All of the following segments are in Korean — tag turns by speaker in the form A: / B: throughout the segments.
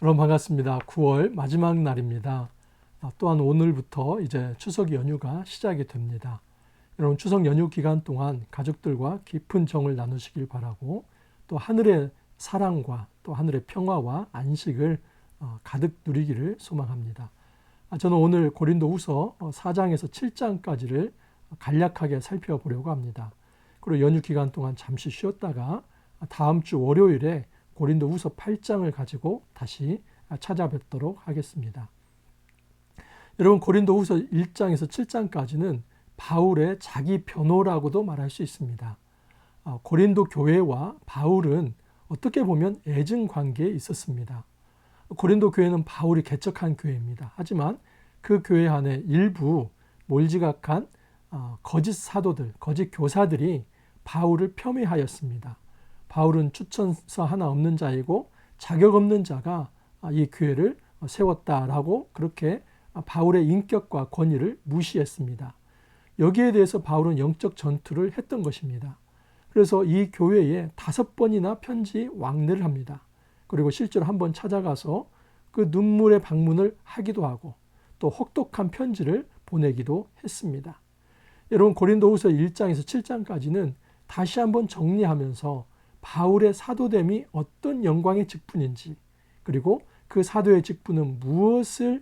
A: 여러분 반갑습니다. 9월 마지막 날입니다. 또한 오늘부터 이제 추석 연휴가 시작이 됩니다. 여러분 추석 연휴 기간 동안 가족들과 깊은 정을 나누시길 바라고 또 하늘의 사랑과 또 하늘의 평화와 안식을 가득 누리기를 소망합니다. 저는 오늘 고린도후서 4장에서 7장까지를 간략하게 살펴보려고 합니다. 그리고 연휴 기간 동안 잠시 쉬었다가 다음 주 월요일에 고린도후서 8장을 가지고 다시 찾아뵙도록 하겠습니다. 여러분 고린도후서 1장에서 7장까지는 바울의 자기 변호라고도 말할 수 있습니다. 고린도 교회와 바울은 어떻게 보면 애증 관계에 있었습니다. 고린도 교회는 바울이 개척한 교회입니다. 하지만 그 교회 안에 일부 몰지각한 거짓 사도들, 거짓 교사들이 바울을 폄훼하였습니다. 바울은 추천서 하나 없는 자이고 자격 없는 자가 이 교회를 세웠다라고 그렇게 바울의 인격과 권위를 무시했습니다. 여기에 대해서 바울은 영적 전투를 했던 것입니다. 그래서 이 교회에 5번이나 편지 왕래를 합니다. 그리고 실제로 한번 찾아가서 그 눈물의 방문을 하기도 하고 또 혹독한 편지를 보내기도 했습니다. 여러분 고린도후서 1장에서 7장까지는 다시 한번 정리하면서 바울의 사도됨이 어떤 영광의 직분인지 그리고 그 사도의 직분은 무엇을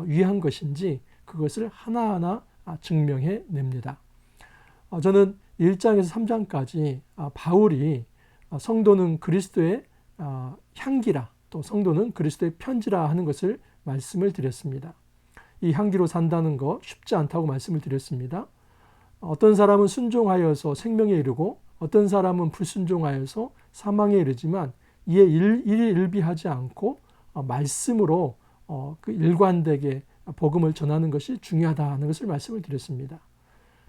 A: 위한 것인지 그것을 하나하나 증명해 냅니다. 저는 1장에서 3장까지 바울이 성도는 그리스도의 향기라 또 성도는 그리스도의 편지라 하는 것을 말씀을 드렸습니다. 이 향기로 산다는 거 쉽지 않다고 말씀을 드렸습니다. 어떤 사람은 순종하여서 생명에 이르고 어떤 사람은 불순종하여서 사망에 이르지만 이에 일희일비하지 않고 말씀으로 그 일관되게 복음을 전하는 것이 중요하다는 것을 말씀을 드렸습니다.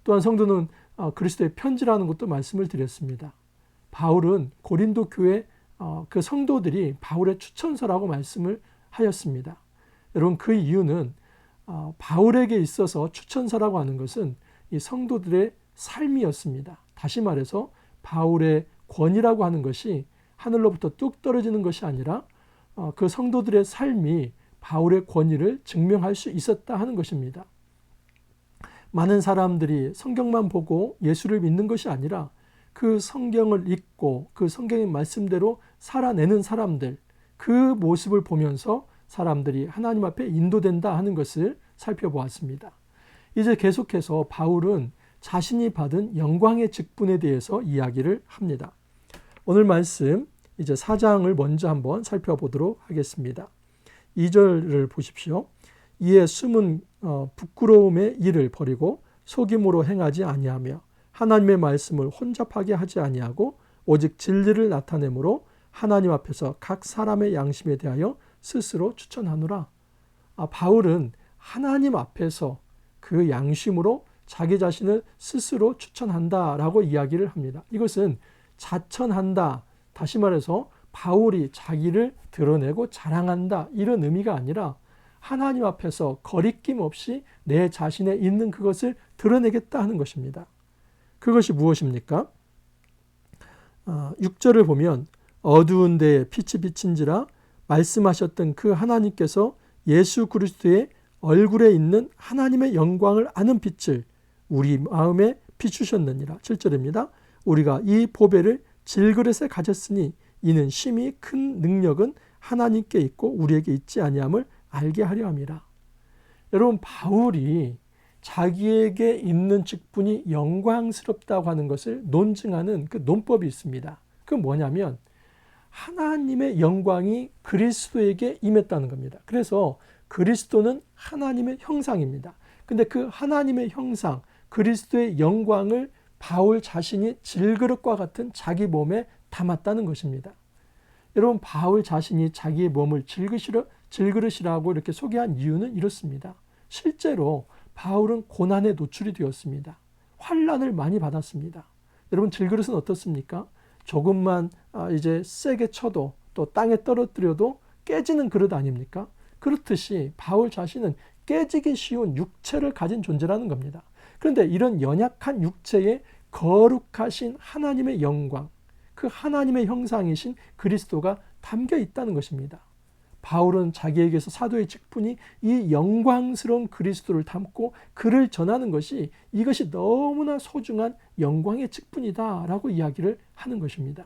A: 또한 성도는 그리스도의 편지라는 것도 말씀을 드렸습니다. 바울은 고린도 교회 그 성도들이 바울의 추천서라고 말씀을 하였습니다. 여러분 그 이유는 바울에게 있어서 추천서라고 하는 것은 이 성도들의 삶이었습니다. 다시 말해서 바울의 권위라고 하는 것이 하늘로부터 뚝 떨어지는 것이 아니라 그 성도들의 삶이 바울의 권위를 증명할 수 있었다 하는 것입니다. 많은 사람들이 성경만 보고 예수를 믿는 것이 아니라 그 성경을 읽고 그 성경의 말씀대로 살아내는 사람들, 그 모습을 보면서 사람들이 하나님 앞에 인도된다 하는 것을 살펴보았습니다. 이제 계속해서 바울은 자신이 받은 영광의 직분에 대해서 이야기를 합니다. 오늘 말씀 이제 4장을 먼저 한번 살펴보도록 하겠습니다. 2절을 보십시오. 이에 숨은 부끄러움의 일을 버리고 속임으로 행하지 아니하며 하나님의 말씀을 혼잡하게 하지 아니하고 오직 진리를 나타내므로 하나님 앞에서 각 사람의 양심에 대하여 스스로 추천하노라. 바울은 하나님 앞에서 그 양심으로 자기 자신을 스스로 추천한다라고 이야기를 합니다. 이것은 자천한다. 다시 말해서 바울이 자기를 드러내고 자랑한다. 이런 의미가 아니라 하나님 앞에서 거리낌 없이 내 자신에 있는 그것을 드러내겠다 하는 것입니다. 그것이 무엇입니까? 6절을 보면 어두운 데에 빛이 비친지라 말씀하셨던 그 하나님께서 예수 그리스도의 얼굴에 있는 하나님의 영광을 아는 빛을 우리 마음에 비추셨느니라. 7절입니다. 우리가 이 보배를 질그릇에 가졌으니 이는 심히 큰 능력은 하나님께 있고 우리에게 있지 아니함을 알게 하려 함이라. 여러분 바울이 자기에게 있는 직분이 영광스럽다고 하는 것을 논증하는 그 논법이 있습니다. 그 뭐냐면 하나님의 영광이 그리스도에게 임했다는 겁니다. 그래서 그리스도는 하나님의 형상입니다. 근데 그 하나님의 형상, 그리스도의 영광을 바울 자신이 질그릇과 같은 자기 몸에 담았다는 것입니다. 여러분 바울 자신이 자기의 몸을 질그릇이라고 이렇게 소개한 이유는 이렇습니다. 실제로 바울은 고난에 노출이 되었습니다. 환난을 많이 받았습니다. 여러분 질그릇은 어떻습니까? 조금만 이제 세게 쳐도 또 땅에 떨어뜨려도 깨지는 그릇 아닙니까? 그렇듯이 바울 자신은 깨지기 쉬운 육체를 가진 존재라는 겁니다. 그런데 이런 연약한 육체에 거룩하신 하나님의 영광, 그 하나님의 형상이신 그리스도가 담겨 있다는 것입니다. 바울은 자기에게서 사도의 직분이 이 영광스러운 그리스도를 담고 그를 전하는 것이 이것이 너무나 소중한 영광의 직분이다라고 이야기를 하는 것입니다.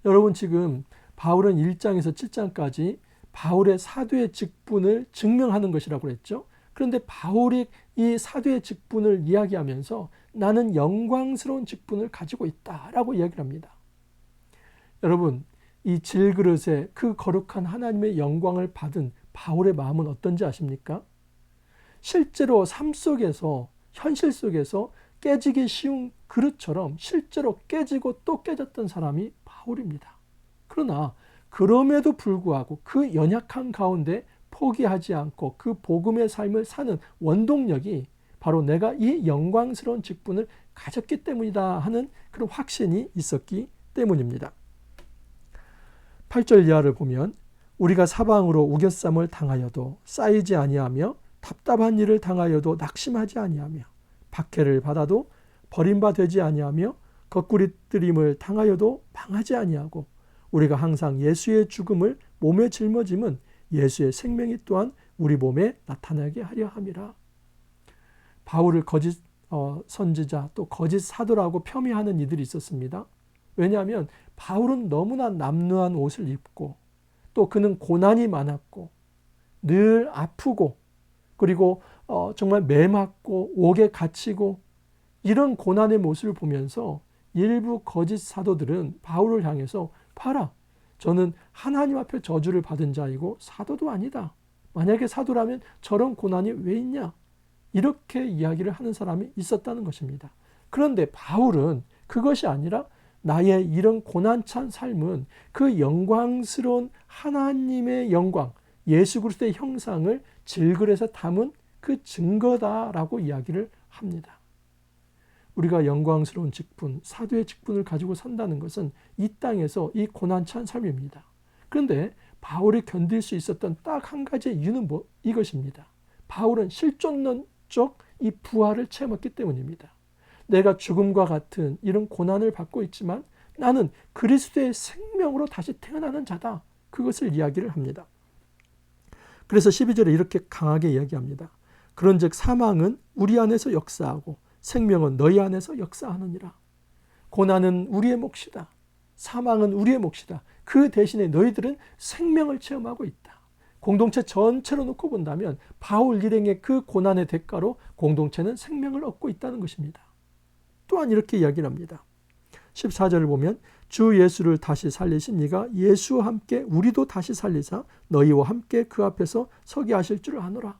A: 여러분, 지금 바울은 1장에서 7장까지 바울의 사도의 직분을 증명하는 것이라고 했죠. 그런데 바울이 이 사도의 직분을 이야기하면서 나는 영광스러운 직분을 가지고 있다라고 이야기를 합니다. 여러분, 이 질그릇에 그 거룩한 하나님의 영광을 받은 바울의 마음은 어떤지 아십니까? 실제로 삶 속에서, 현실 속에서 깨지기 쉬운 그릇처럼 실제로 깨지고 또 깨졌던 사람이 바울입니다. 그러나 그럼에도 불구하고 그 연약한 가운데 포기하지 않고 그 복음의 삶을 사는 원동력이 바로 내가 이 영광스러운 직분을 가졌기 때문이다 하는 그런 확신이 있었기 때문입니다. 8절 이하를 보면 우리가 사방으로 우겨쌈을 당하여도 쌓이지 아니하며 답답한 일을 당하여도 낙심하지 아니하며 박해를 받아도 버림바 되지 아니하며 거꾸리뜨림을 당하여도 망하지 아니하고 우리가 항상 예수의 죽음을 몸에 짊어짐은 예수의 생명이 또한 우리 몸에 나타나게 하려 함이라. 바울을 거짓 선지자 또 거짓 사도라고 폄훼하는 이들이 있었습니다. 왜냐하면 바울은 너무나 남루한 옷을 입고 또 그는 고난이 많았고 늘 아프고 그리고 정말 매맞고 옥에 갇히고 이런 고난의 모습을 보면서 일부 거짓 사도들은 바울을 향해서 봐라, 저는 하나님 앞에 저주를 받은 자이고 사도도 아니다. 만약에 사도라면 저런 고난이 왜 있냐? 이렇게 이야기를 하는 사람이 있었다는 것입니다. 그런데 바울은 그것이 아니라 나의 이런 고난찬 삶은 그 영광스러운 하나님의 영광, 예수 그리스도의 형상을 질그릇에 담은 그 증거다라고 이야기를 합니다. 우리가 영광스러운 직분, 사도의 직분을 가지고 산다는 것은 이 땅에서 이 고난찬 삶입니다. 그런데 바울이 견딜 수 있었던 딱 한 가지의 이유는 이것입니다. 바울은 실존론적 이 부활을 체험했기 때문입니다. 내가 죽음과 같은 이런 고난을 받고 있지만 나는 그리스도의 생명으로 다시 태어나는 자다. 그것을 이야기를 합니다. 그래서 12절에 이렇게 강하게 이야기합니다. 그런즉 사망은 우리 안에서 역사하고 생명은 너희 안에서 역사하느니라. 고난은 우리의 몫이다. 사망은 우리의 몫이다. 그 대신에 너희들은 생명을 체험하고 있다. 공동체 전체로 놓고 본다면 바울 일행의 그 고난의 대가로 공동체는 생명을 얻고 있다는 것입니다. 또한 이렇게 이야기를 합니다. 14절을 보면 주 예수를 다시 살리신 이가 예수와 함께 우리도 다시 살리사 너희와 함께 그 앞에서 서게 하실 줄을 아노라.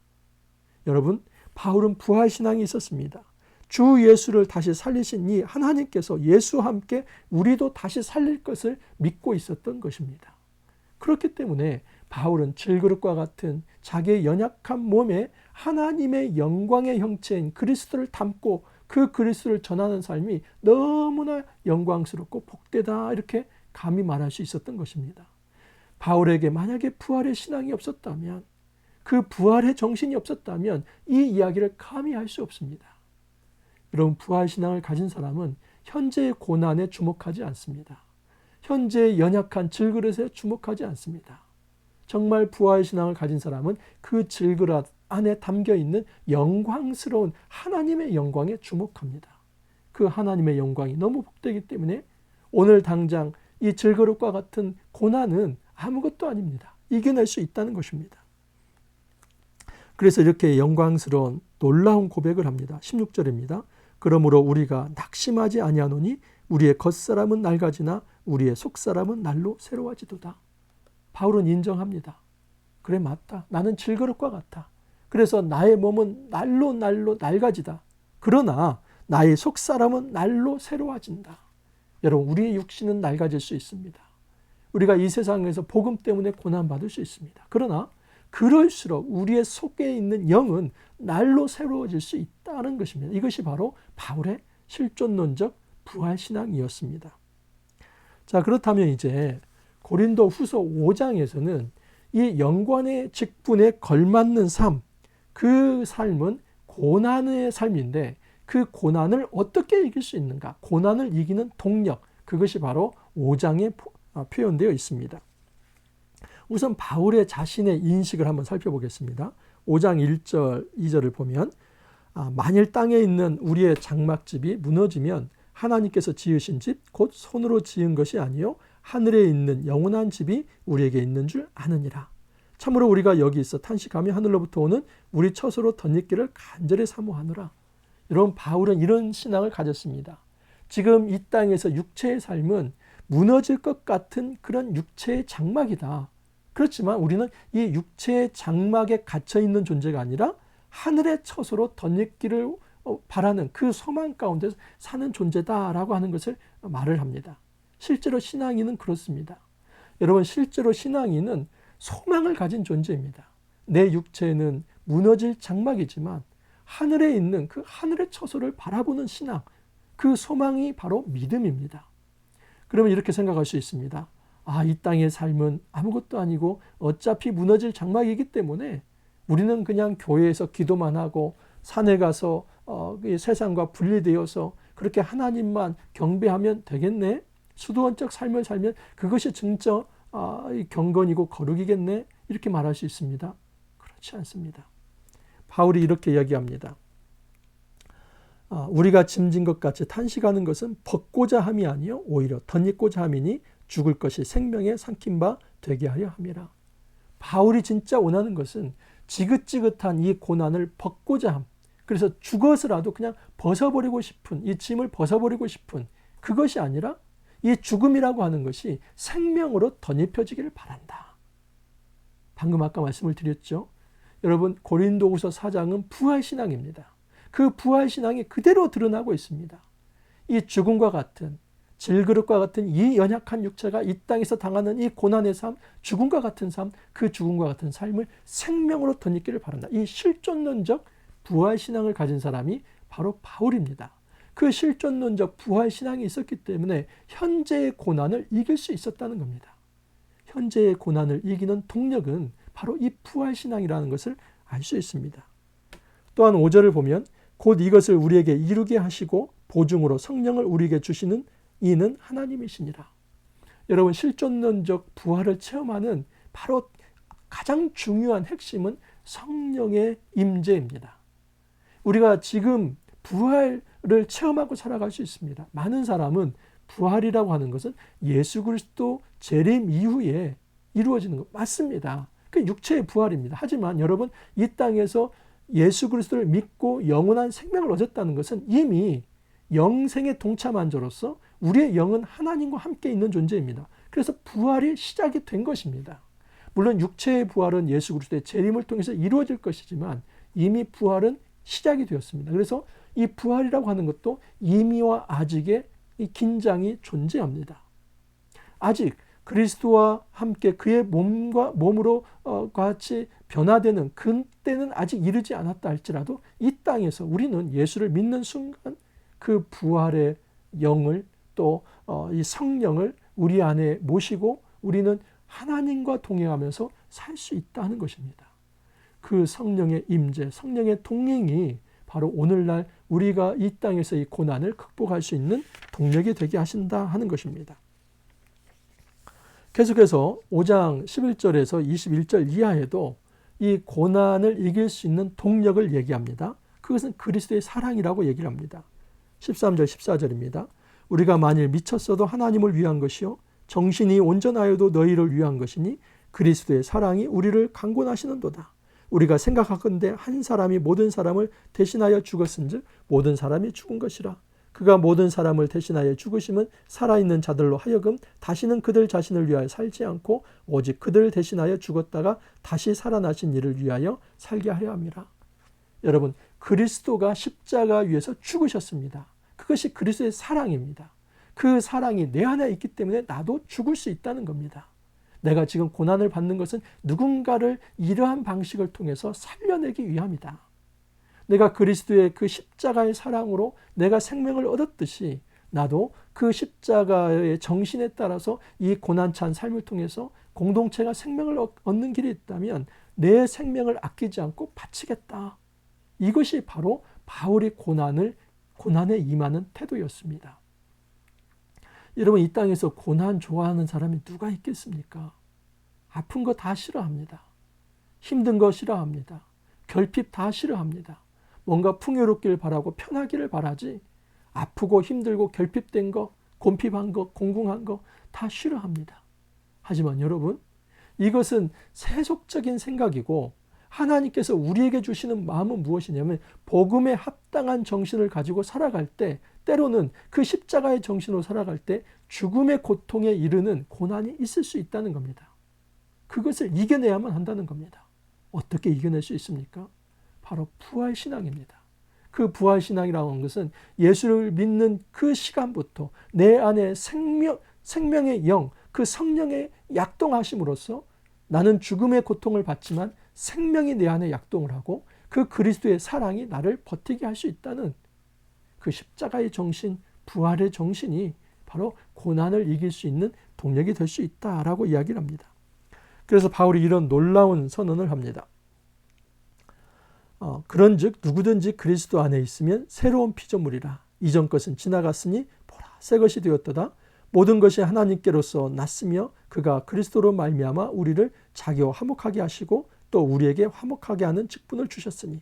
A: 여러분, 바울은 부활신앙이 있었습니다. 주 예수를 다시 살리신 이 하나님께서 예수와 함께 우리도 다시 살릴 것을 믿고 있었던 것입니다. 그렇기 때문에 바울은 질그릇과 같은 자기의 연약한 몸에 하나님의 영광의 형체인 그리스도를 담고 그 그리스도를 전하는 삶이 너무나 영광스럽고 복되다 이렇게 감히 말할 수 있었던 것입니다. 바울에게 만약에 부활의 신앙이 없었다면, 그 부활의 정신이 없었다면 이 이야기를 감히 할 수 없습니다. 여러분, 부활 신앙을 가진 사람은 현재의 고난에 주목하지 않습니다. 현재의 연약한 질그릇에 주목하지 않습니다. 정말 부활 신앙을 가진 사람은 그 질그릇 안에 담겨있는 영광스러운 하나님의 영광에 주목합니다. 그 하나님의 영광이 너무 복되기 때문에 오늘 당장 이 질그릇과 같은 고난은 아무것도 아닙니다. 이겨낼 수 있다는 것입니다. 그래서 이렇게 영광스러운 놀라운 고백을 합니다. 16절입니다. 그러므로 우리가 낙심하지 아니하노니 우리의 겉사람은 낡아지나 우리의 속사람은 날로 새로워지도다. 바울은 인정합니다. 그래, 맞다. 나는 질그릇과 같아. 그래서 나의 몸은 날로 낡아지다. 그러나 나의 속사람은 날로 새로워진다. 여러분, 우리의 육신은 낡아질 수 있습니다. 우리가 이 세상에서 복음 때문에 고난받을 수 있습니다. 그러나 그럴수록 우리의 속에 있는 영은 날로 새로워질 수 있다는 것입니다. 이것이 바로 바울의 실존론적 부활신앙이었습니다. 자, 그렇다면 이제 고린도 후서 5장에서는 이 영광의 직분에 걸맞는 삶, 그 삶은 고난의 삶인데 그 고난을 어떻게 이길 수 있는가? 고난을 이기는 동력, 그것이 바로 5장에 표현되어 있습니다. 우선 바울의 자신의 인식을 한번 살펴보겠습니다. 5장 1절, 2절을 보면 만일 땅에 있는 우리의 장막집이 무너지면 하나님께서 지으신 집 곧 손으로 지은 것이 아니요 하늘에 있는 영원한 집이 우리에게 있는 줄 아느니라. 참으로 우리가 여기 있어 탄식하며 하늘로부터 오는 우리 처소로 덧입기를 간절히 사모하노라. 여러분, 바울은 이런 신앙을 가졌습니다. 지금 이 땅에서 육체의 삶은 무너질 것 같은 그런 육체의 장막이다. 그렇지만 우리는 이 육체의 장막에 갇혀 있는 존재가 아니라 하늘의 처소로 덧입기를 바라는 그 소망 가운데 사는 존재다라고 하는 것을 말을 합니다. 실제로 신앙인은 그렇습니다. 여러분, 실제로 신앙인은 소망을 가진 존재입니다. 내 육체는 무너질 장막이지만 하늘에 있는 그 하늘의 처소를 바라보는 신앙, 그 소망이 바로 믿음입니다. 그러면 이렇게 생각할 수 있습니다. 이 땅의 삶은 아무것도 아니고 어차피 무너질 장막이기 때문에 우리는 그냥 교회에서 기도만 하고 산에 가서 세상과 분리되어서 그렇게 하나님만 경배하면 되겠네? 수도원적 삶을 살면 그것이 진짜 경건이고 거룩이겠네? 이렇게 말할 수 있습니다. 그렇지 않습니다. 바울이 이렇게 이야기합니다. 우리가 짐진 것 같이 탄식하는 것은 벗고자 함이 아니요 오히려 덧입고자 함이니 죽을 것이 생명의 삼킨 바 되게 하려 함이라. 바울이 진짜 원하는 것은 지긋지긋한 이 고난을 벗고자 함. 그래서 죽어서라도 그냥 벗어버리고 싶은, 이 짐을 벗어버리고 싶은 그것이 아니라 이 죽음이라고 하는 것이 생명으로 덧입혀지기를 바란다. 방금 아까 말씀을 드렸죠. 여러분, 고린도후서 4장은 부활신앙입니다. 그 부활신앙이 그대로 드러나고 있습니다. 이 죽음과 같은, 질그릇과 같은 이 연약한 육체가 이 땅에서 당하는 이 고난의 삶, 죽음과 같은 삶, 그 죽음과 같은 삶을 생명으로 덧입기를 바란다. 이 실존론적 부활신앙을 가진 사람이 바로 바울입니다. 그 실존론적 부활신앙이 있었기 때문에 현재의 고난을 이길 수 있었다는 겁니다. 현재의 고난을 이기는 동력은 바로 이 부활신앙이라는 것을 알 수 있습니다. 또한 5절을 보면 곧 이것을 우리에게 이루게 하시고 보증으로 성령을 우리에게 주시는 이는 하나님이시니라. 여러분, 실존론적 부활을 체험하는 바로 가장 중요한 핵심은 성령의 임재입니다. 우리가 지금 부활을 체험하고 살아갈 수 있습니다. 많은 사람은 부활이라고 하는 것은 예수 그리스도 재림 이후에 이루어지는 것 맞습니다. 그 육체의 부활입니다. 하지만 여러분, 이 땅에서 예수 그리스도를 믿고 영원한 생명을 얻었다는 것은 이미 영생에 동참한 자로서 우리의 영은 하나님과 함께 있는 존재입니다. 그래서 부활이 시작이 된 것입니다. 물론 육체의 부활은 예수 그리스도의 재림을 통해서 이루어질 것이지만 이미 부활은 시작이 되었습니다. 그래서 이 부활이라고 하는 것도 이미와 아직의 이 긴장이 존재합니다. 아직 그리스도와 함께 그의 몸으로 같이 변화되는 그때는 아직 이르지 않았다 할지라도 이 땅에서 우리는 예수를 믿는 순간 그 부활의 영을 또 이 성령을 우리 안에 모시고 우리는 하나님과 동행하면서 살 수 있다는 것입니다. 그 성령의 임재, 성령의 동행이 바로 오늘날 우리가 이 땅에서 이 고난을 극복할 수 있는 동력이 되게 하신다 하는 것입니다. 계속해서 5장 11절에서 21절 이하에도 이 고난을 이길 수 있는 동력을 얘기합니다. 그것은 그리스도의 사랑이라고 얘기를 합니다. 13절 14절입니다. 우리가 만일 미쳤어도 하나님을 위한 것이요 정신이 온전하여도 너희를 위한 것이니 그리스도의 사랑이 우리를 강권하시는도다. 우리가 생각하건대 한 사람이 모든 사람을 대신하여 죽었은즉 모든 사람이 죽은 것이라. 그가 모든 사람을 대신하여 죽으심은 살아있는 자들로 하여금 다시는 그들 자신을 위하여 살지 않고 오직 그들을 대신하여 죽었다가 다시 살아나신 이를 위하여 살게 하려 함이라. 여러분, 그리스도가 십자가 위에서 죽으셨습니다. 그것이 그리스도의 사랑입니다. 그 사랑이 내 안에 있기 때문에 나도 죽을 수 있다는 겁니다. 내가 지금 고난을 받는 것은 누군가를 이러한 방식을 통해서 살려내기 위함이다. 내가 그리스도의 그 십자가의 사랑으로 내가 생명을 얻었듯이 나도 그 십자가의 정신에 따라서 이 고난찬 삶을 통해서 공동체가 생명을 얻는 길이 있다면 내 생명을 아끼지 않고 바치겠다. 이것이 바로 바울이 고난에 임하는 태도였습니다. 여러분, 이 땅에서 고난 좋아하는 사람이 누가 있겠습니까? 아픈 거 다 싫어합니다. 힘든 거 싫어합니다. 결핍 다 싫어합니다. 뭔가 풍요롭기를 바라고 편하기를 바라지 아프고 힘들고 결핍된 거, 곤핍한 거, 공궁한 거 다 싫어합니다. 하지만 여러분, 이것은 세속적인 생각이고 하나님께서 우리에게 주시는 마음은 무엇이냐면 복음에 합당한 정신을 가지고 살아갈 때, 때로는 그 십자가의 정신으로 살아갈 때 죽음의 고통에 이르는 고난이 있을 수 있다는 겁니다. 그것을 이겨내야만 한다는 겁니다. 어떻게 이겨낼 수 있습니까? 바로 부활신앙입니다. 그 부활신앙이라고 하는 것은 예수를 믿는 그 시간부터 내 안에 생명의 영, 그 성령의 약동하심으로써 나는 죽음의 고통을 받지만 생명이 내 안에 약동을 하고 그 그리스도의 사랑이 나를 버티게 할 수 있다는 그 십자가의 정신, 부활의 정신이 바로 고난을 이길 수 있는 동력이 될 수 있다라고 이야기를 합니다. 그래서 바울이 이런 놀라운 선언을 합니다. 그런즉 누구든지 그리스도 안에 있으면 새로운 피조물이라. 이전 것은 지나갔으니 보라 새 것이 되었도다. 모든 것이 하나님께로서 났으며 그가 그리스도로 말미암아 우리를 자기와 화목하게 하시고 또 우리에게 화목하게 하는 직분을 주셨으니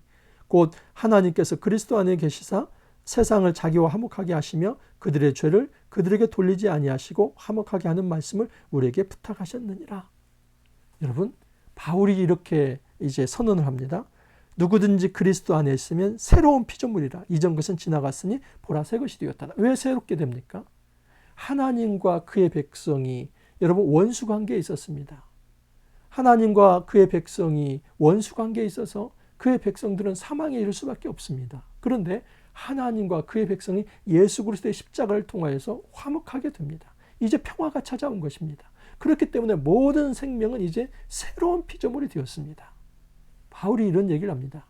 A: 곧 하나님께서 그리스도 안에 계시사 세상을 자기와 화목하게 하시며 그들의 죄를 그들에게 돌리지 아니하시고 화목하게 하는 말씀을 우리에게 부탁하셨느니라. 여러분, 바울이 이렇게 이제 선언을 합니다. 누구든지 그리스도 안에 있으면 새로운 피조물이라. 이전 것은 지나갔으니 보라 새 것이 되었다. 왜 새롭게 됩니까? 하나님과 그의 백성이 여러분 원수 관계에 있었습니다. 하나님과 그의 백성이 원수 관계에 있어서 그의 백성들은 사망에 이를 수밖에 없습니다. 그런데 하나님과 그의 백성이 예수 그리스도의 십자가를 통하여서 화목하게 됩니다. 이제 평화가 찾아온 것입니다. 그렇기 때문에 모든 생명은 이제 새로운 피조물이 되었습니다. 바울이 이런 얘기를 합니다.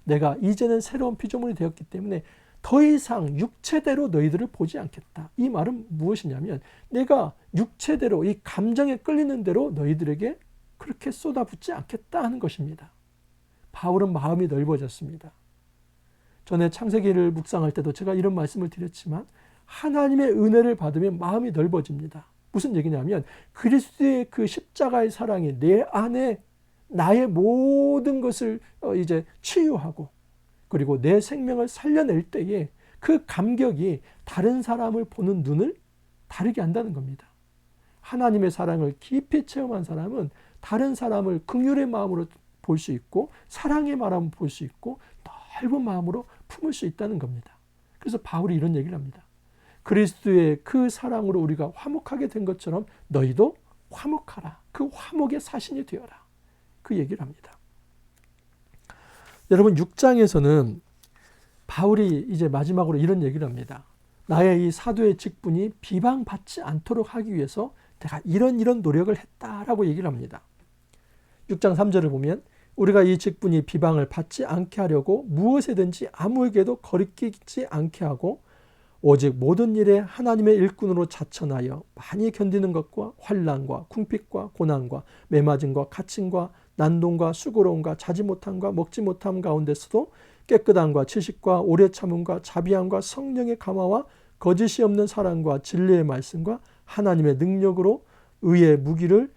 A: 내가 이제는 새로운 피조물이 되었기 때문에 더 이상 육체대로 너희들을 보지 않겠다. 이 말은 무엇이냐면 내가 육체대로 이 감정에 끌리는 대로 너희들에게 그렇게 쏟아붓지 않겠다 하는 것입니다. 바울은 마음이 넓어졌습니다. 전에 창세기를 묵상할 때도 제가 이런 말씀을 드렸지만 하나님의 은혜를 받으면 마음이 넓어집니다. 무슨 얘기냐면 그리스도의 그 십자가의 사랑이 내 안에 나의 모든 것을 이제 치유하고 그리고 내 생명을 살려낼 때에 그 감격이 다른 사람을 보는 눈을 다르게 한다는 겁니다. 하나님의 사랑을 깊이 체험한 사람은 다른 사람을 긍휼의 마음으로 볼 수 있고 사랑의 마음으로 볼 수 있고 넓은 마음으로 품을 수 있다는 겁니다. 그래서 바울이 이런 얘기를 합니다. 그리스도의 그 사랑으로 우리가 화목하게 된 것처럼 너희도 화목하라. 그 화목의 사신이 되어라. 그 얘기를 합니다. 여러분 6장에서는 바울이 이제 마지막으로 이런 얘기를 합니다. 나의 이 사도의 직분이 비방받지 않도록 하기 위해서 내가 이런 노력을 했다라고 얘기를 합니다. 6장 3절을 보면 우리가 이 직분이 비방을 받지 않게 하려고 무엇에든지 아무에게도 거리끼지 않게 하고 오직 모든 일에 하나님의 일꾼으로 자천하여 많이 견디는 것과 환난과 궁핍과 고난과 매맞음과 갇힘과 난동과 수고로움과 자지 못함과 먹지 못함 가운데서도 깨끗함과 지식과 오래 참음과 자비함과 성령의 감화와 거짓이 없는 사랑과 진리의 말씀과 하나님의 능력으로 의의 무기를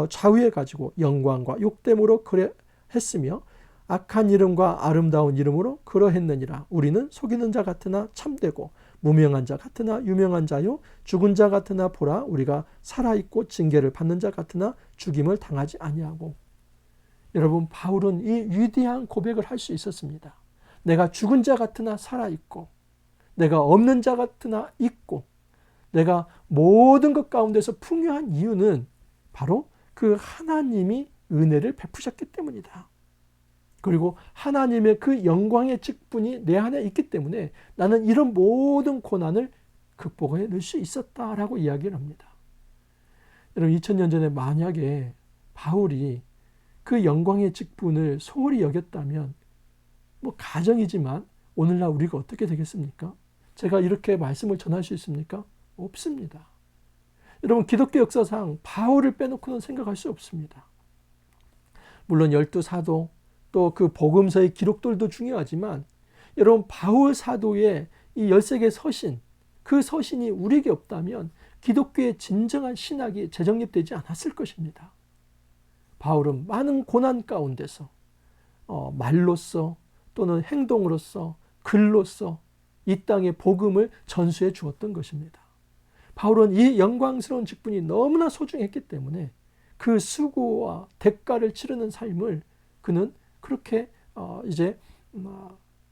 A: 좌우해 가지고 영광과 욕됨으로 그래 했으며 악한 이름과 아름다운 이름으로 그러했느니라. 우리는 속이는 자 같으나 참되고 무명한 자 같으나 유명한 자요 죽은 자 같으나 보라 우리가 살아있고 징계를 받는 자 같으나 죽임을 당하지 아니하고. 여러분 바울은 이 위대한 고백을 할 수 있었습니다. 내가 죽은 자 같으나 살아있고 내가 없는 자 같으나 있고 내가 모든 것 가운데서 풍요한 이유는 바로 그 하나님이 은혜를 베푸셨기 때문이다. 그리고 하나님의 그 영광의 직분이 내 안에 있기 때문에 나는 이런 모든 고난을 극복해낼 수 있었다라고 이야기를 합니다. 여러분 2000년 전에 만약에 바울이 그 영광의 직분을 소홀히 여겼다면 뭐 가정이지만 오늘날 우리가 어떻게 되겠습니까? 제가 이렇게 말씀을 전할 수 있습니까? 없습니다. 여러분 기독교 역사상 바울을 빼놓고는 생각할 수 없습니다. 물론 12사도 또 그 복음서의 기록들도 중요하지만 여러분 바울 사도의 이 13개 서신 그 서신이 우리에게 없다면 기독교의 진정한 신학이 재정립되지 않았을 것입니다. 바울은 많은 고난 가운데서 말로써 또는 행동으로써 글로써 이 땅의 복음을 전수해 주었던 것입니다. 바울은 이 영광스러운 직분이 너무나 소중했기 때문에 그 수고와 대가를 치르는 삶을 그는 그렇게 이제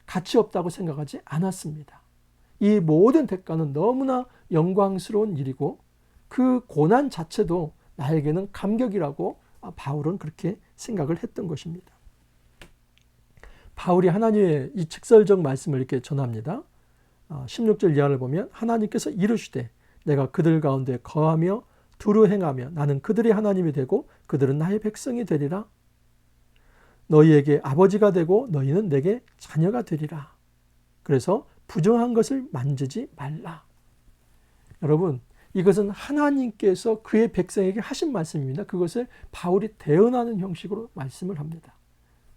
A: 가치 없다고 생각하지 않았습니다. 이 모든 대가는 너무나 영광스러운 일이고 그 고난 자체도 나에게는 감격이라고 바울은 그렇게 생각을 했던 것입니다. 바울이 하나님의 이 직설적 말씀을 이렇게 전합니다. 16절 이하를 보면 하나님께서 이르시되 내가 그들 가운데 거하며 두루 행하며 나는 그들의 하나님이 되고 그들은 나의 백성이 되리라. 너희에게 아버지가 되고 너희는 내게 자녀가 되리라. 그래서 부정한 것을 만지지 말라. 여러분, 이것은 하나님께서 그의 백성에게 하신 말씀입니다. 그것을 바울이 대언하는 형식으로 말씀을 합니다.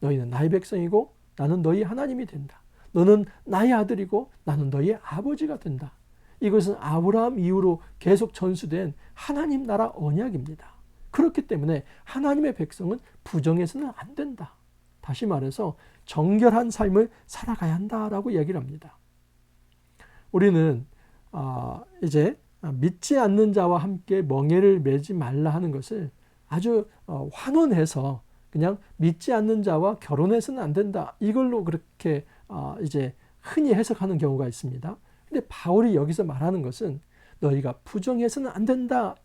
A: 너희는 나의 백성이고 나는 너희 하나님이 된다. 너는 나의 아들이고 나는 너희의 아버지가 된다. 이것은 아브라함 이후로 계속 전수된 하나님 나라 언약입니다. 그렇기 때문에 하나님의 백성은 부정해서는 안 된다. 다시 말해서 정결한 삶을 살아가야 한다라고 얘기를 합니다. 우리는 이제 믿지 않는 자와 함께 멍에를 매지 말라 하는 것을 아주 환원해서 그냥 믿지 않는 자와 결혼해서는 안 된다. 이걸로 그렇게 이제 흔히 해석하는 경우가 있습니다. 근데 바울이 여기서 말하는 것은 너희가 부정해서는 안 된다.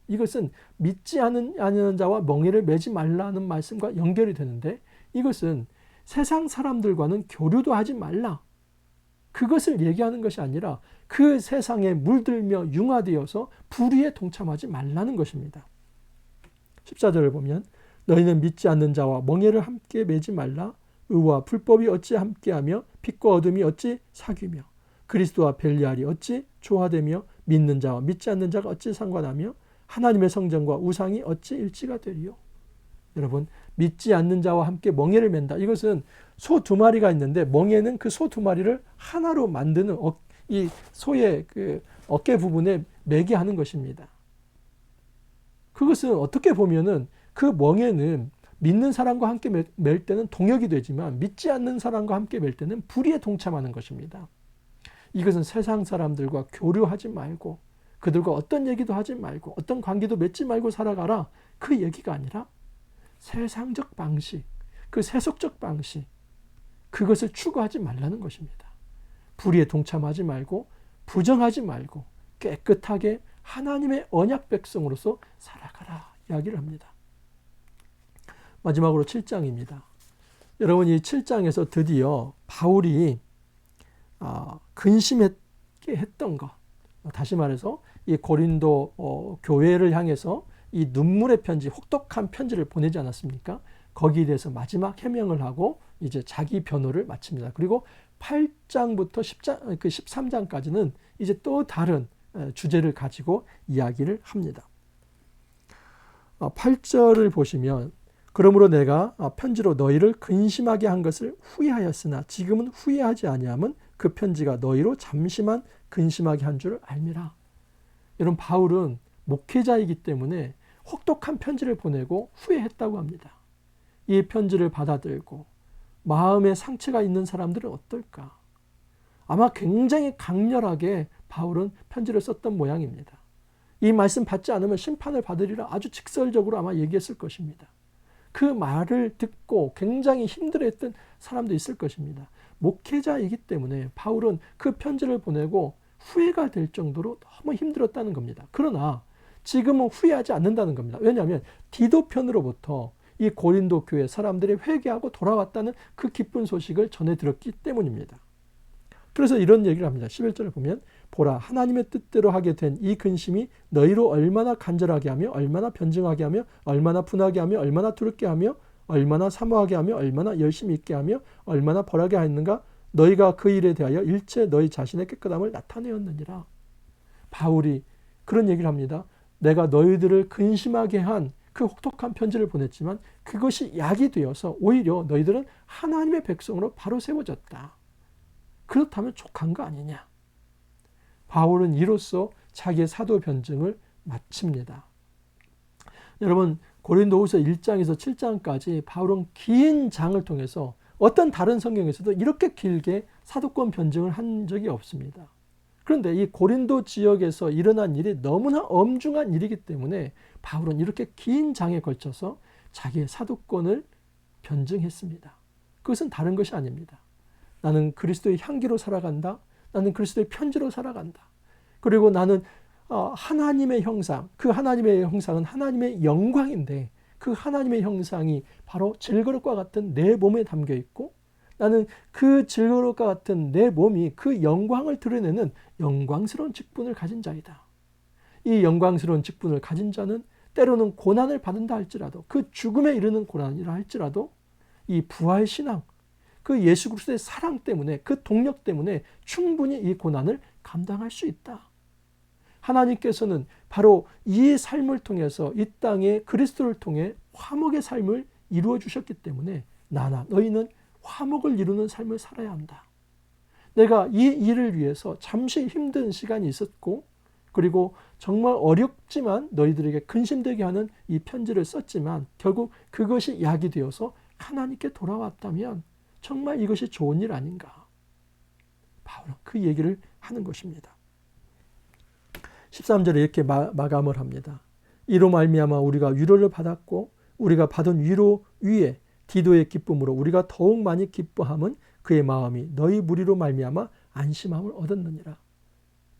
A: 이것은 믿지 않는 자와 멍에를 매지 말라는 말씀과 연결이 되는데 이것은 세상 사람들과는 교류도 하지 말라. 그것을 얘기하는 것이 아니라 그 세상에 물들며 융화되어서 불의에 동참하지 말라는 것입니다. 14절을 보면 너희는 믿지 않는 자와 멍에를 함께 매지 말라. 의와 불법이 어찌 함께하며 빛과 어둠이 어찌 사귀며 그리스도와 벨리알이 어찌 조화되며 믿는 자와 믿지 않는 자가 어찌 상관하며 하나님의 성전과 우상이 어찌 일치가 되리요. 여러분, 믿지 않는 자와 함께 멍에를 맨다. 이것은 소 두 마리가 있는데 멍에는 그 소 두 마리를 하나로 만드는 이 소의 그 어깨 부분에 매게 하는 것입니다. 그것은 어떻게 보면은 그 멍에는 믿는 사람과 함께 맬 때는 동역이 되지만 믿지 않는 사람과 함께 맬 때는 불의에 동참하는 것입니다. 이것은 세상 사람들과 교류하지 말고 그들과 어떤 얘기도 하지 말고 어떤 관계도 맺지 말고 살아가라. 그 얘기가 아니라 세상적 방식, 그 세속적 방식, 그것을 추구하지 말라는 것입니다. 불의에 동참하지 말고 부정하지 말고 깨끗하게 하나님의 언약 백성으로서 살아가라 이야기를 합니다. 마지막으로 7장입니다. 여러분, 이 7장에서 드디어 바울이 근심했게 했던 것, 다시 말해서 이 고린도 교회를 향해서 이 눈물의 편지, 혹독한 편지를 보내지 않았습니까? 거기에 대해서 마지막 해명을 하고 이제 자기 변호를 마칩니다. 그리고 8장부터 13장까지는 이제 또 다른 주제를 가지고 이야기를 합니다. 8절을 보시면 그러므로 내가 편지로 너희를 근심하게 한 것을 후회하였으나 지금은 후회하지 아니함은 그 편지가 너희로 잠시만 근심하게 한 줄 알미라. 여러분, 바울은 목회자이기 때문에 혹독한 편지를 보내고 후회했다고 합니다. 이 편지를 받아들고 마음에 상처가 있는 사람들은 어떨까? 아마 굉장히 강렬하게 바울은 편지를 썼던 모양입니다. 이 말씀 받지 않으면 심판을 받으리라 아주 직설적으로 아마 얘기했을 것입니다. 그 말을 듣고 굉장히 힘들어했던 사람도 있을 것입니다. 목회자이기 때문에 바울은 그 편지를 보내고 후회가 될 정도로 너무 힘들었다는 겁니다. 그러나 지금은 후회하지 않는다는 겁니다. 왜냐하면 디도 편으로부터 이 고린도 교회 사람들이 회개하고 돌아왔다는 그 기쁜 소식을 전해 들었기 때문입니다. 그래서 이런 얘기를 합니다. 11절을 보면 보라, 하나님의 뜻대로 하게 된 이 근심이 너희로 얼마나 간절하게 하며 얼마나 변증하게 하며 얼마나 분하게 하며 얼마나 두렵게 하며 얼마나 사모하게 하며 얼마나 열심히 있게 하며 얼마나 벌하게 하였는가. 너희가 그 일에 대하여 일체 너희 자신의 깨끗함을 나타내었느니라. 바울이 그런 얘기를 합니다. 내가 너희들을 근심하게 한 그 혹독한 편지를 보냈지만 그것이 약이 되어서 오히려 너희들은 하나님의 백성으로 바로 세워졌다. 그렇다면 족한 거 아니냐. 바울은 이로써 자기의 사도 변증을 마칩니다. 여러분, 고린도후서 1장에서 7장까지 바울은 긴 장을 통해서 어떤 다른 성경에서도 이렇게 길게 사도권 변증을 한 적이 없습니다. 그런데 이 고린도 지역에서 일어난 일이 너무나 엄중한 일이기 때문에 바울은 이렇게 긴 장에 걸쳐서 자기의 사도권을 변증했습니다. 그것은 다른 것이 아닙니다. 나는 그리스도의 향기로 살아간다. 나는 그리스도의 편지로 살아간다. 그리고 나는 하나님의 형상, 그 하나님의 형상은 하나님의 영광인데 그 하나님의 형상이 바로 질그릇과 같은 내 몸에 담겨 있고 나는 그 질그릇과 같은 내 몸이 그 영광을 드러내는 영광스러운 직분을 가진 자이다. 이 영광스러운 직분을 가진 자는 때로는 고난을 받는다 할지라도 그 죽음에 이르는 고난이라 할지라도 이 부활 신앙, 그 예수 그리스도의 사랑 때문에 그 동력 때문에 충분히 이 고난을 감당할 수 있다. 하나님께서는 바로 이 삶을 통해서 이 땅에 그리스도를 통해 화목의 삶을 이루어 주셨기 때문에 나나 너희는 화목을 이루는 삶을 살아야 한다. 내가 이 일을 위해서 잠시 힘든 시간이 있었고 그리고 정말 어렵지만 너희들에게 근심되게 하는 이 편지를 썼지만 결국 그것이 약이 되어서 하나님께 돌아왔다면 정말 이것이 좋은 일 아닌가. 바울은 그 얘기를 하는 것입니다. 13절에 이렇게 마감을 합니다. 이로 말미암아 우리가 위로를 받았고 우리가 받은 위로 위에 디도의 기쁨으로 우리가 더욱 많이 기뻐함은 그의 마음이 너희 무리로 말미암아 안심함을 얻었느니라.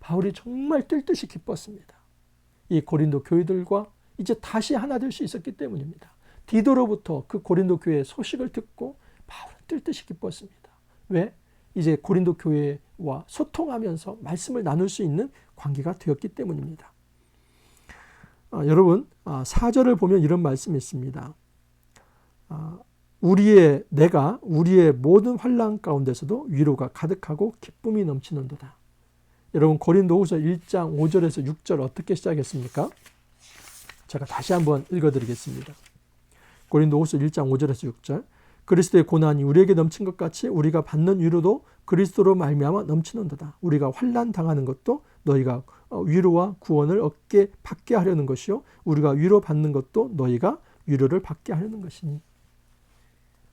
A: 바울이 정말 뜰 듯이 기뻤습니다. 이 고린도 교회들과 이제 다시 하나 될 수 있었기 때문입니다. 디도로부터 그 고린도 교회의 소식을 듣고 바울은 뜰 듯이 기뻤습니다. 왜? 이제 고린도 교회와 소통하면서 말씀을 나눌 수 있는 관계가 되었기 때문입니다. 여러분 4절을 보면 이런 말씀이 있습니다. 내가 우리의 모든 환난 가운데서도 위로가 가득하고 기쁨이 넘치는도다. 여러분 고린도후서 1장 5절에서 6절 어떻게 시작했습니까? 제가 다시 한번 읽어드리겠습니다. 고린도후서 1장 5절에서 6절 그리스도의 고난이 우리에게 넘친 것 같이 우리가 받는 위로도 그리스도로 말미암아 넘치는도다. 우리가 환난 당하는 것도 너희가 위로와 구원을 받게 하려는 것이요 우리가 위로받는 것도 너희가 위로를 받게 하려는 것이니.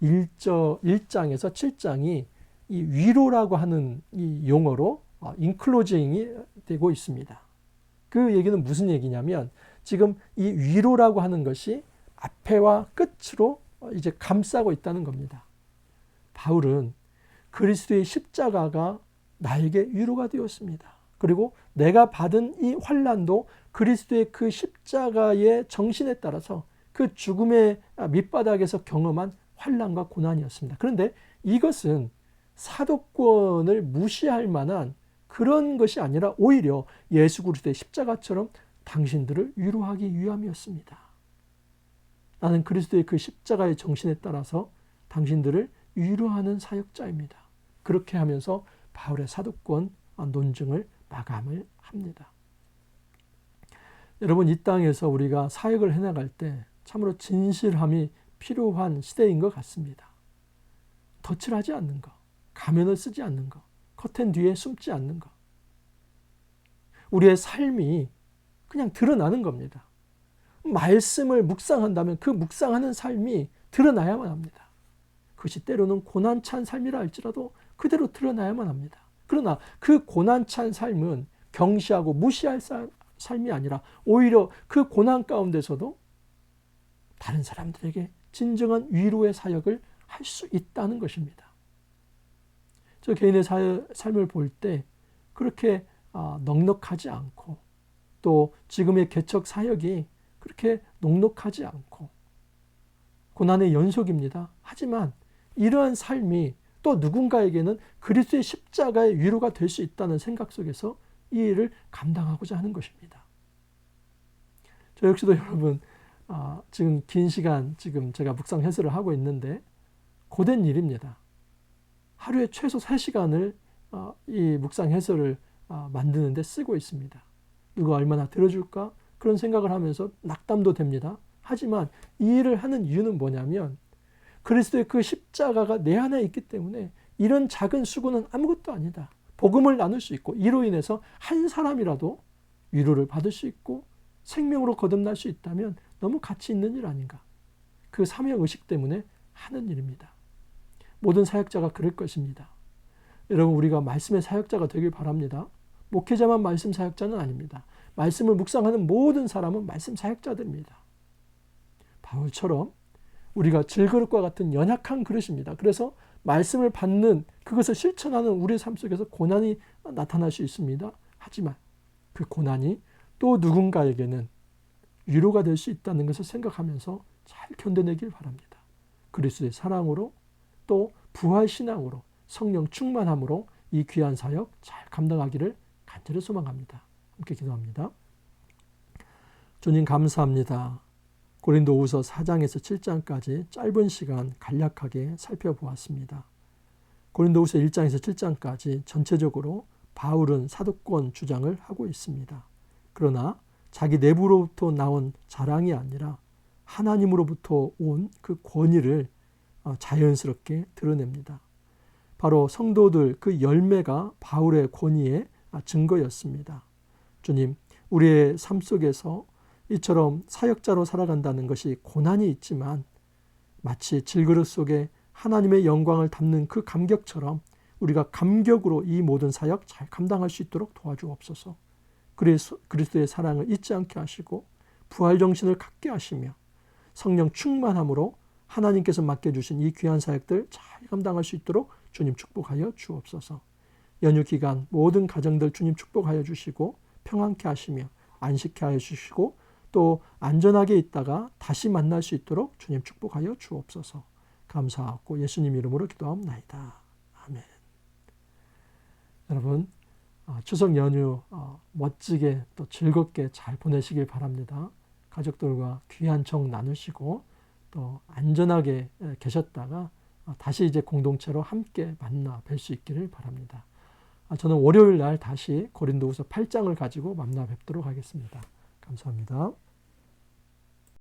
A: 1장에서 7장이 이 위로라고 하는 이 용어로 인클로징이 되고 있습니다. 그 얘기는 무슨 얘기냐면 지금 이 위로라고 하는 것이 앞에와 끝으로 이제 감싸고 있다는 겁니다. 바울은 그리스도의 십자가가 나에게 위로가 되었습니다. 그리고 내가 받은 이 환난도 그리스도의 그 십자가의 정신에 따라서 그 죽음의 밑바닥에서 경험한 환난과 고난이었습니다. 그런데 이것은 사도권을 무시할 만한 그런 것이 아니라 오히려 예수 그리스도의 십자가처럼 당신들을 위로하기 위함이었습니다. 나는 그리스도의 그 십자가의 정신에 따라서 당신들을 위로하는 사역자입니다. 그렇게 하면서 바울의 사도권 논증을 마감을 합니다. 여러분 이 땅에서 우리가 사역을 해나갈 때 참으로 진실함이 필요한 시대인 것 같습니다. 덧칠하지 않는 것, 가면을 쓰지 않는 것, 커튼 뒤에 숨지 않는 것. 우리의 삶이 그냥 드러나는 겁니다. 말씀을 묵상한다면 그 묵상하는 삶이 드러나야만 합니다. 그것이 때로는 고난찬 삶이라 할지라도 그대로 드러나야만 합니다. 그러나 그 고난찬 삶은 경시하고 무시할 삶이 아니라 오히려 그 고난 가운데서도 다른 사람들에게 진정한 위로의 사역을 할 수 있다는 것입니다. 저 개인의 삶을 볼 때 그렇게 넉넉하지 않고 또 지금의 개척 사역이 그렇게 녹록하지 않고 고난의 연속입니다. 하지만 이러한 삶이 또 누군가에게는 그리스도의 십자가의 위로가 될 수 있다는 생각 속에서 이 일을 감당하고자 하는 것입니다. 저 역시도 여러분 지금 긴 시간 지금 제가 묵상 해설을 하고 있는데 고된 일입니다. 하루에 최소 3시간을 이 묵상 해설을 만드는데 쓰고 있습니다. 누가 얼마나 들어줄까? 그런 생각을 하면서 낙담도 됩니다. 하지만 이 일을 하는 이유는 뭐냐면 그리스도의 그 십자가가 내 안에 있기 때문에 이런 작은 수고는 아무것도 아니다. 복음을 나눌 수 있고 이로 인해서 한 사람이라도 위로를 받을 수 있고 생명으로 거듭날 수 있다면 너무 가치 있는 일 아닌가. 그 사명의식 때문에 하는 일입니다. 모든 사역자가 그럴 것입니다. 여러분, 우리가 말씀의 사역자가 되길 바랍니다. 목회자만 말씀 사역자는 아닙니다. 말씀을 묵상하는 모든 사람은 말씀 사역자들입니다. 바울처럼 우리가 질그릇과 같은 연약한 그릇입니다. 그래서 말씀을 받는, 그것을 실천하는 우리의 삶 속에서 고난이 나타날 수 있습니다. 하지만 그 고난이 또 누군가에게는 위로가 될 수 있다는 것을 생각하면서 잘 견뎌내길 바랍니다. 그리스도의 사랑으로 또 부활신앙으로 성령 충만함으로 이 귀한 사역 잘 감당하기를 간절히 소망합니다. 함께 기도합니다. 주님 감사합니다. 고린도후서 4장에서 7장까지 짧은 시간 간략하게 살펴보았습니다. 고린도후서 1장에서 7장까지 전체적으로 바울은 사도권 주장을 하고 있습니다. 그러나 자기 내부로부터 나온 자랑이 아니라 하나님으로부터 온 그 권위를 자연스럽게 드러냅니다. 바로 성도들 그 열매가 바울의 권위의 증거였습니다. 주님, 우리의 삶 속에서 이처럼 사역자로 살아간다는 것이 고난이 있지만 마치 질그릇 속에 하나님의 영광을 담는 그 감격처럼 우리가 감격으로 이 모든 사역 잘 감당할 수 있도록 도와주옵소서. 그리스도의 사랑을 잊지 않게 하시고 부활정신을 갖게 하시며 성령 충만함으로 하나님께서 맡겨주신 이 귀한 사역들 잘 감당할 수 있도록 주님 축복하여 주옵소서. 연휴 기간 모든 가정들 주님 축복하여 주시고 평안케 하시며 안식케 하여 주시고 또 안전하게 있다가 다시 만날 수 있도록 주님 축복하여 주옵소서. 감사하고 예수님 이름으로 기도하옵나이다. 아멘. 여러분, 추석 연휴 멋지게 또 즐겁게 잘 보내시길 바랍니다. 가족들과 귀한 정 나누시고 또 안전하게 계셨다가 다시 이제 공동체로 함께 만나 뵐 수 있기를 바랍니다. 저는 월요일 날 다시 고린도후서 8장을 가지고 만나 뵙도록 하겠습니다. 감사합니다.